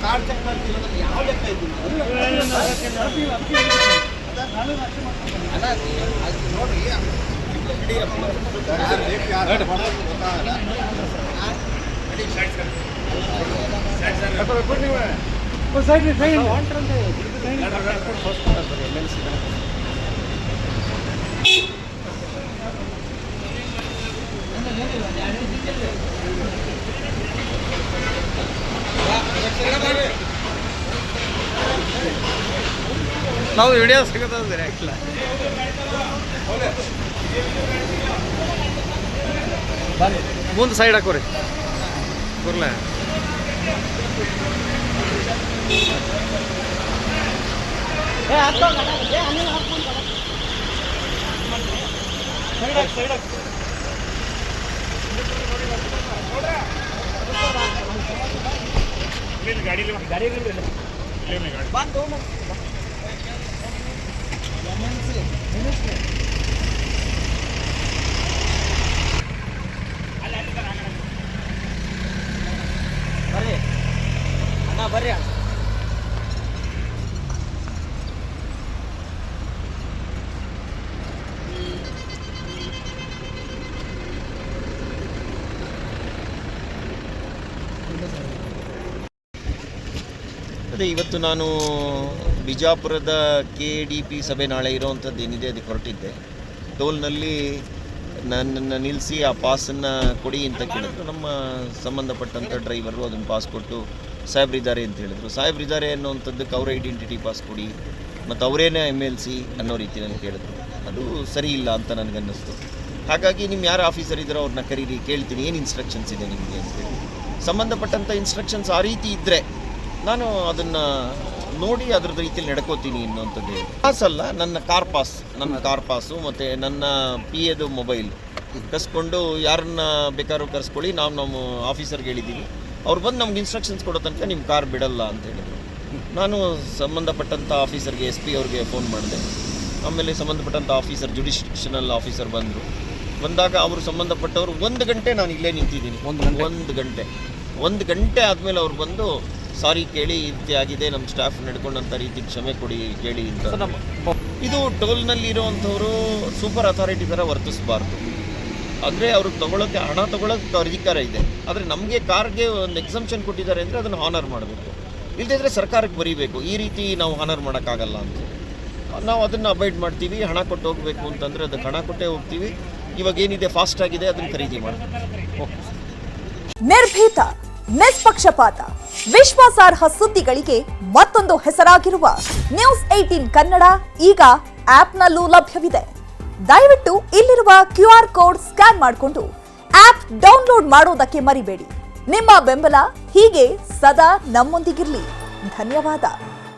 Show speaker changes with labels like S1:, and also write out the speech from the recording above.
S1: Card check ಮಾಡ್ತಿರೋದ್ರಲ್ಲಿ ಯಾವ ಲೆಕ್ಕ ಇದ್ದೀನಿ ನೋಡ್ರಿ
S2: ನಾವು ವಿಡಿಯೋ ಸಿಗುತ್ತದೆ ಆ್ಯಕ್ಚುಲಿ ಮುಂದೆ ಸೈಡ್ ಹಾಕೋರಿ ಬರ್ಲ
S1: ಗಾಡಿ ಬರ್ರಿ ಅಣ್ಣ ಬರ್ರಿ
S3: ಅದೇ ಇವತ್ತು ನಾನು ಬಿಜಾಪುರದ KDP ಸಭೆ ನಾಳೆ ಇರೋವಂಥದ್ದು ಏನಿದೆ ಅದಕ್ಕೆ ಹೊರಟಿದ್ದೆ. ಟೋಲ್ನಲ್ಲಿ ನನ್ನನ್ನು ನಿಲ್ಲಿಸಿ ಆ ಪಾಸನ್ನು ಕೊಡಿ ಅಂತ ಕೇಳಿದ್ರು. ನಮ್ಮ ಸಂಬಂಧಪಟ್ಟಂಥ ಡ್ರೈವರು ಅದನ್ನು ಪಾಸ್ ಕೊಟ್ಟು ಸಾಹೇಬ್ರಿದ್ದಾರೆ ಅಂತ ಹೇಳಿದ್ರು. ಸಾಹೇಬ್ರಿದ್ದಾರೆ ಅನ್ನೋವಂಥದ್ದಕ್ಕೆ ಅವರ ಐಡೆಂಟಿಟಿ ಪಾಸ್ ಕೊಡಿ ಮತ್ತು ಅವರೇನೇ MLC ಅನ್ನೋ ರೀತಿ ನನಗೆ ಕೇಳಿದ್ರು. ಅದು ಸರಿ ಇಲ್ಲ ಅಂತ ನನಗನ್ನಿಸ್ತು. ಹಾಗಾಗಿ ನಿಮ್ಮ ಯಾರು ಆಫೀಸರ್ ಇದ್ದಾರೋ ಅವ್ರನ್ನ ಕರೀರಿ, ಕೇಳ್ತೀನಿ ಏನು ಇನ್ಸ್ಟ್ರಕ್ಷನ್ಸ್ ಇದೆ ನಿಮಗೆ ಅಂತೇಳಿ. ಸಂಬಂಧಪಟ್ಟಂಥ ಇನ್ಸ್ಟ್ರಕ್ಷನ್ಸ್ ಆ ರೀತಿ ಇದ್ದರೆ ನಾನು ಅದನ್ನು ನೋಡಿ ಅದ್ರದ್ದು ರೀತಿಯಲ್ಲಿ ನಡ್ಕೋತೀನಿ ಅನ್ನೋಂಥದ್ದು. ಪಾಸ್ ಅಲ್ಲ, ನನ್ನ ಕಾರ್ ಪಾಸು ಮತ್ತು ನನ್ನ PAದು ಮೊಬೈಲ್ ಕಸ್ಕೊಂಡು ಯಾರನ್ನ ಬೇಕಾದ್ರೂ ಕರೆಸ್ಕೊಳ್ಳಿ, ನಮ್ಮ ಆಫೀಸರ್ಗೆ ಹೇಳಿದ್ದೀವಿ, ಅವ್ರು ಬಂದು ನಮ್ಗೆ ಇನ್ಸ್ಟ್ರಕ್ಷನ್ಸ್ ಕೊಡೋ ತನಕ ನಿಮ್ಮ ಕಾರ್ ಬಿಡಲ್ಲ ಅಂತ ಹೇಳಿದರು. ನಾನು ಸಂಬಂಧಪಟ್ಟಂಥ ಆಫೀಸರ್ಗೆ SP ಅವ್ರಿಗೆ ಫೋನ್ ಮಾಡಿದೆ. ಆಮೇಲೆ ಸಂಬಂಧಪಟ್ಟಂಥ ಆಫೀಸರ್ ಜುಡಿಷನಲ್ ಆಫೀಸರ್ ಬಂದಾಗ ಅವರು ಸಂಬಂಧಪಟ್ಟವರು 1 ಗಂಟೆ ನಾನು ಇಲ್ಲೇ ನಿಂತಿದ್ದೀನಿ. 1 ಗಂಟೆ ಆದಮೇಲೆ ಅವ್ರು ಬಂದು ಸಾರಿ ಕೇಳಿ ರೀತಿ ಆಗಿದೆ, ನಮ್ಮ ಸ್ಟಾಫ್ ನಡ್ಕೊಂಡಂಥ ರೀತಿ ಕ್ಷಮೆ ಕೊಡಿ ಕೇಳಿ ಅಂತ. ಇದು ಟೋಲ್ನಲ್ಲಿ ಇರೋವಂಥವರು ಸೂಪರ್ ಅಥಾರಿಟಿ ಥರ ವರ್ತಿಸಬಾರ್ದು. ಅಂದರೆ ಅವ್ರಿಗೆ ಹಣ ತೊಗೊಳಕ್ಕೆ ಅಧಿಕಾರ ಇದೆ, ಆದರೆ ನಮಗೆ ಕಾರ್ಗೆ ಒಂದು ಎಕ್ಸಂಪ್ಷನ್ ಕೊಟ್ಟಿದ್ದಾರೆ ಅಂದರೆ ಅದನ್ನು ಹಾನರ್ ಮಾಡಬೇಕು. ಇಲ್ಲದಿದ್ದರೆ ಸರ್ಕಾರಕ್ಕೆ ಬರೀಬೇಕು, ಈ ರೀತಿ ನಾವು ಹಾನರ್ ಮಾಡೋಕ್ಕಾಗಲ್ಲ ಅಂತ. ನಾವು ಅದನ್ನು ಅವಾಯ್ಡ್ ಮಾಡ್ತೀವಿ. ಹಣ ಕೊಟ್ಟು ಹೋಗಬೇಕು ಅಂತಂದರೆ ಅದಕ್ಕೆ ಹಣ ಕೊಟ್ಟೇ ಹೋಗ್ತೀವಿ. ಇವಾಗ ಏನಿದೆ ಫಾಸ್ಟ್ ಆಗಿದೆ ಅದನ್ನು ಖರೀದಿ ಮಾಡ್ತೀವಿ.
S4: ನಿರ್ಭೀತ, ನಿಷ್ಪಕ್ಷಪಾತ, ವಿಶ್ವಾಸಾರ್ಹ ಸುದ್ದಿಗಳಿಗೆ ಮತ್ತೊಂದು ಹೆಸರಾಗಿರುವ News18 ಕನ್ನಡ ಈಗ ಆಪ್ನಲ್ಲೂ ಲಭ್ಯವಿದೆ. ದಯವಿಟ್ಟು ಇಲ್ಲಿರುವ QR ಕೋಡ್ ಸ್ಕ್ಯಾನ್ ಮಾಡಿಕೊಂಡು ಆಪ್ ಡೌನ್ಲೋಡ್ ಮಾಡೋದಕ್ಕೆ ಮರಿಬೇಡಿ. ನಿಮ್ಮ ಬೆಂಬಲ ಹೀಗೆ ಸದಾ ನಮ್ಮೊಂದಿಗಿರಲಿ. ಧನ್ಯವಾದ.